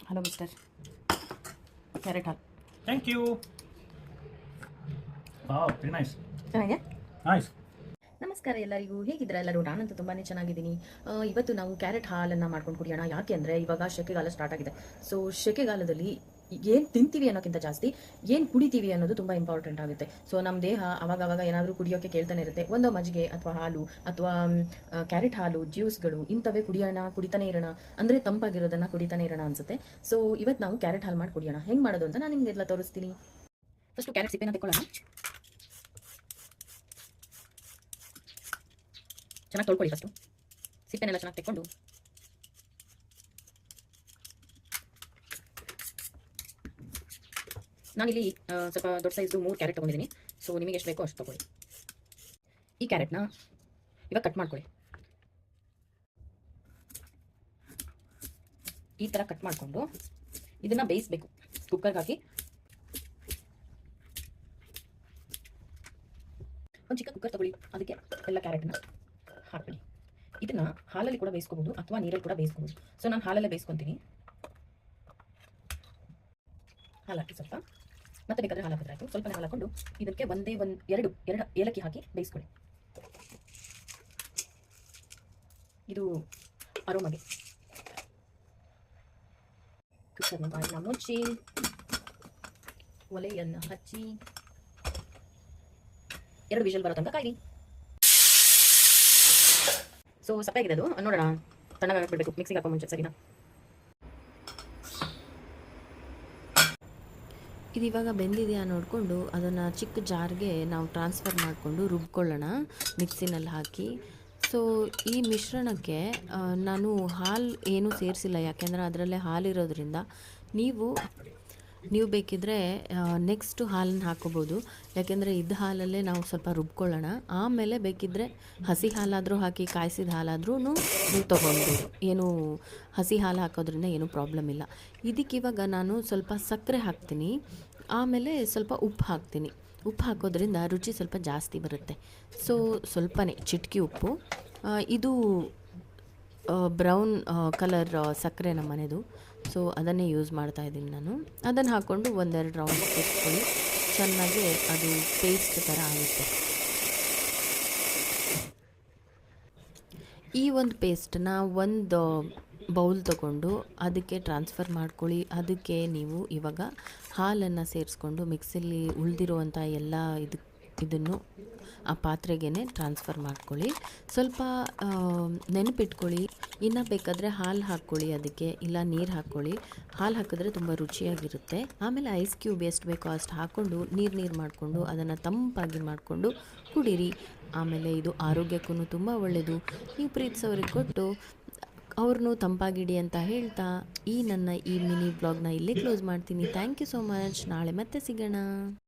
Hello mister carrot ಹಾಲು. Thank you. Wow, very nice. ಚೆನ್ನಾಗಿದೆ. Nice. ನಮಸ್ಕಾರ ಎಲ್ಲರಿಗೂ, ಹೇಗಿದ್ದೀರಾ ಎಲ್ಲರೂ? ನಾನಂತೂ ತುಂಬಾ ಚೆನ್ನಾಗಿದ್ದೀನಿ. ಇವತ್ತು ನಾವು ಕ್ಯಾರೆಟ್ ಹಾಲನ್ನು ಮಾಡ್ಕೊಂಡು ಕುಡಿಯೋಣ. ಯಾಕೆ ಅಂದರೆ ಇವಾಗ ಸೆಕೆಗಾಲ ಸ್ಟಾರ್ಟ್ ಆಗಿದೆ. ಸೊ ಸೆಕೆಗಾಲದಲ್ಲಿ ಏನು ತಿಂತೀವಿ ಅನ್ನೋಕ್ಕಿಂತ ಜಾಸ್ತಿ ಏನು ಕುಡಿತೀವಿ ಅನ್ನೋದು ತುಂಬ ಇಂಪಾರ್ಟೆಂಟ್ ಆಗುತ್ತೆ. ಸೊ ನಮ್ಮ ದೇಹ ಅವಾಗ ಏನಾದರೂ ಕುಡಿಯೋಕ್ಕೆ ಕೇಳ್ತಾನೆ ಇರುತ್ತೆ. ಒಂದು ಮಜ್ಜಿಗೆ ಅಥವಾ ಹಾಲು ಅಥವಾ ಕ್ಯಾರೆಟ್ ಹಾಲು, ಜ್ಯೂಸ್ಗಳು ಇಂಥವೇ ಕುಡಿತಾನೆ ಇರೋಣ, ಅಂದರೆ ತಂಪಾಗಿರೋದನ್ನು ಕುಡಿತಾನೆ ಇರೋಣ ಅನ್ಸುತ್ತೆ. ಸೊ ಇವತ್ತು ನಾವು ಕ್ಯಾರೆಟ್ ಹಾಲು ಮಾಡಿ ಕುಡಿಯೋಣ. ಹೆಂಗೆ ಮಾಡೋದು ಅಂತ ನಾನು ನಿಮಗೆಲ್ಲ ತೋರಿಸ್ತೀನಿ. ಫಸ್ಟು ಕ್ಯಾರೆಟ್ ಸಿಪ್ಪೆನ ತೆಕ್ಕೊಳ್ಳೋಣ. ಚೆನ್ನಾಗಿ ತೊಳ್ಕೊಳ್ಳಿ. ಫಸ್ಟು ಸಿಪ್ಪೆನೆಲ್ಲ ಚೆನ್ನಾಗಿ ತೆಕ್ಕೊಂಡು ನಾನಿಲ್ಲಿ ಸ್ವಲ್ಪ ದೊಡ್ಡ ಸೈಜು 3 ಕ್ಯಾರೆಟ್ ತೊಗೊಂಡಿದ್ದೀನಿ. ಸೊ ನಿಮಗೆ ಎಷ್ಟು ಬೇಕೋ ಅಷ್ಟು ತೊಗೊಳ್ಳಿ. ಈ ಕ್ಯಾರೆಟ್ನ ಇವಾಗ ಕಟ್ ಮಾಡ್ಕೊಳ್ಳಿ. ಈ ಥರ ಕಟ್ ಮಾಡಿಕೊಂಡು ಇದನ್ನು ಬೇಯಿಸಬೇಕು. ಕುಕ್ಕರ್ಗೆ ಹಾಕಿ ಒಂದು ಚಿಕ್ಕ ಕುಕ್ಕರ್ ತೊಗೊಳ್ಳಿ. ಅದಕ್ಕೆ ಎಲ್ಲ ಕ್ಯಾರೆಟ್ನ ಹಾಕ್ಬಿಡಿ. ಇದನ್ನು ಹಾಲಲ್ಲಿ ಕೂಡ ಬೇಯಿಸ್ಕೋಬೋದು ಅಥವಾ ನೀರಲ್ಲಿ ಕೂಡ ಬೇಯಿಸ್ಕೋಬೋದು. ಸೊ ನಾನು ಹಾಲಲ್ಲೇ ಬೇಯಿಸ್ಕೊತೀನಿ. ಹಾಲು ಹಾಕಿ ಸ್ವಲ್ಪ, ಮತ್ತೆ ಬೇಕಾದರೆ ಹಾಲು ಹಾಕಿದ್ರೆ ಆಯಿತು. ಸ್ವಲ್ಪ ಹಾಲು ಹಾಕೊಂಡು ಇದಕ್ಕೆ ಎರಡು ಏಲಕ್ಕಿ ಹಾಕಿ ಬೇಯಿಸ್ಕೊಳ್ಳಿ. ಇದು ಅರೋಮಗೆ. ಕುಕ್ಕರ್ನ ಬಾಯಿನ ಮುಚ್ಚಿ ಒಲೆಯನ್ನು ಹಚ್ಚಿ 2 ವಿಷಲ್ ಬರೋ ತನಕ ಕಾಯಿರಿ. ಸೊ ಸಪ್ಪಾಗಿದೆ ಅದು, ನೋಡೋಣ. ತಣ್ಣಗೆ ಹಾಕ್ಬಿಡ್ಬೇಕು ಮಿಕ್ಸಿಗೆ ಹಾಕೋ ಮುಂಚೆ, ಸರಿನಾ? ಇದು ಇವಾಗ ಬೆಂದಿದೆಯಾ ನೋಡಿಕೊಂಡು ಅದನ್ನು ಚಿಕ್ಕ ಜಾರ್ಗೆ ನಾವು ಟ್ರಾನ್ಸ್ಫರ್ ಮಾಡಿಕೊಂಡು ರುಬ್ಕೊಳ್ಳೋಣ ಮಿಕ್ಸಿನಲ್ಲಿ ಹಾಕಿ. ಸೊ ಈ ಮಿಶ್ರಣಕ್ಕೆ ನಾನು ಹಾಲು ಏನೂ ಸೇರಿಸಿಲ್ಲ, ಯಾಕೆಂದರೆ ಅದರಲ್ಲೇ ಹಾಲಿರೋದ್ರಿಂದ ನೀವು ಬೇಕಿದ್ದರೆ ನೆಕ್ಸ್ಟು ಹಾಲನ್ನು ಹಾಕೋಬೋದು. ಯಾಕೆಂದರೆ ಇದು ಹಾಲಲ್ಲೇ ನಾವು ಸ್ವಲ್ಪ ರುಬ್ಕೊಳ್ಳೋಣ. ಆಮೇಲೆ ಬೇಕಿದ್ದರೆ ಹಸಿ ಹಾಲಾದರೂ ಹಾಕಿ, ಕಾಯಿಸಿದ ಹಾಲಾದ್ರೂ ನೀವು ತೊಗೊಳ್ಬೋದು. ಏನು ಹಸಿ ಹಾಲು ಹಾಕೋದ್ರಿಂದ ಏನೂ ಪ್ರಾಬ್ಲಮ್ ಇಲ್ಲ. ಇದಕ್ಕಿವಾಗ ನಾನು ಸ್ವಲ್ಪ ಸಕ್ಕರೆ ಹಾಕ್ತೀನಿ, ಆಮೇಲೆ ಸ್ವಲ್ಪ ಉಪ್ಪು ಹಾಕ್ತೀನಿ. ಉಪ್ಪು ಹಾಕೋದ್ರಿಂದ ರುಚಿ ಸ್ವಲ್ಪ ಜಾಸ್ತಿ ಬರುತ್ತೆ. ಸೊ ಸ್ವಲ್ಪನೇ ಚಿಟಕಿ ಉಪ್ಪು. ಇದು ಬ್ರೌನ್ ಕಲರ್ ಸಕ್ಕರೆ ನಮ್ಮ ಮನೆದು, ಸೊ ಅದನ್ನೇ ಯೂಸ್ ಮಾಡ್ತಾ ಇದ್ದೀನಿ ನಾನು. ಅದನ್ನು ಹಾಕ್ಕೊಂಡು 1-2 ರೌಂಡ್ ತಿರ್ಸ್ಕೊಳ್ಳಿ. ಚೆನ್ನಾಗಿ ಅದು ಪೇಸ್ಟ್ ಥರ ಆಗುತ್ತೆ. ಈ ಒಂದು ಪೇಸ್ಟನ್ನ ಒಂದು ಬೌಲ್ ತಗೊಂಡು ಅದಕ್ಕೆ ಟ್ರಾನ್ಸ್ಫರ್ ಮಾಡ್ಕೊಳ್ಳಿ. ಅದಕ್ಕೆ ನೀವು ಇವಾಗ ಹಾಲನ್ನು ಸೇರಿಸ್ಕೊಂಡು ಮಿಕ್ಸಿಲಿ ಉಳಿದಿರುವಂಥ ಎಲ್ಲ ಇದನ್ನು ಆ ಪಾತ್ರೆಗೇ ಟ್ರಾನ್ಸ್ಫರ್ ಮಾಡ್ಕೊಳ್ಳಿ. ಸ್ವಲ್ಪ ನೆನಪಿಟ್ಕೊಳ್ಳಿ. ಇನ್ನು ಬೇಕಾದರೆ ಹಾಲು ಹಾಕ್ಕೊಳ್ಳಿ ಅದಕ್ಕೆ, ಇಲ್ಲ ನೀರು ಹಾಕ್ಕೊಳ್ಳಿ. ಹಾಲು ಹಾಕಿದ್ರೆ ತುಂಬ ರುಚಿಯಾಗಿರುತ್ತೆ. ಆಮೇಲೆ ಐಸ್ ಕ್ಯೂಬ್ ಎಷ್ಟು ಬೇಕೋ ಅಷ್ಟು ಹಾಕ್ಕೊಂಡು ನೀರು ಮಾಡಿಕೊಂಡು ಅದನ್ನು ತಂಪಾಗಿ ಮಾಡಿಕೊಂಡು ಕುಡೀರಿ. ಆಮೇಲೆ ಇದು ಆರೋಗ್ಯಕ್ಕೂ ತುಂಬ ಒಳ್ಳೆಯದು. ನೀವು ಪ್ರೀತಿಸೋರಿಗೆ ಕೊಟ್ಟು ಅವ್ರನ್ನೂ ತಂಪಾಗಿಡಿ ಅಂತ ಹೇಳ್ತಾ ಈ ನನ್ನ ಮಿನಿ ಬ್ಲಾಗ್ನ ಇಲ್ಲೇ ಕ್ಲೋಸ್ ಮಾಡ್ತೀನಿ. Thank you so much. ನಾಳೆ ಮತ್ತೆ ಸಿಗೋಣ.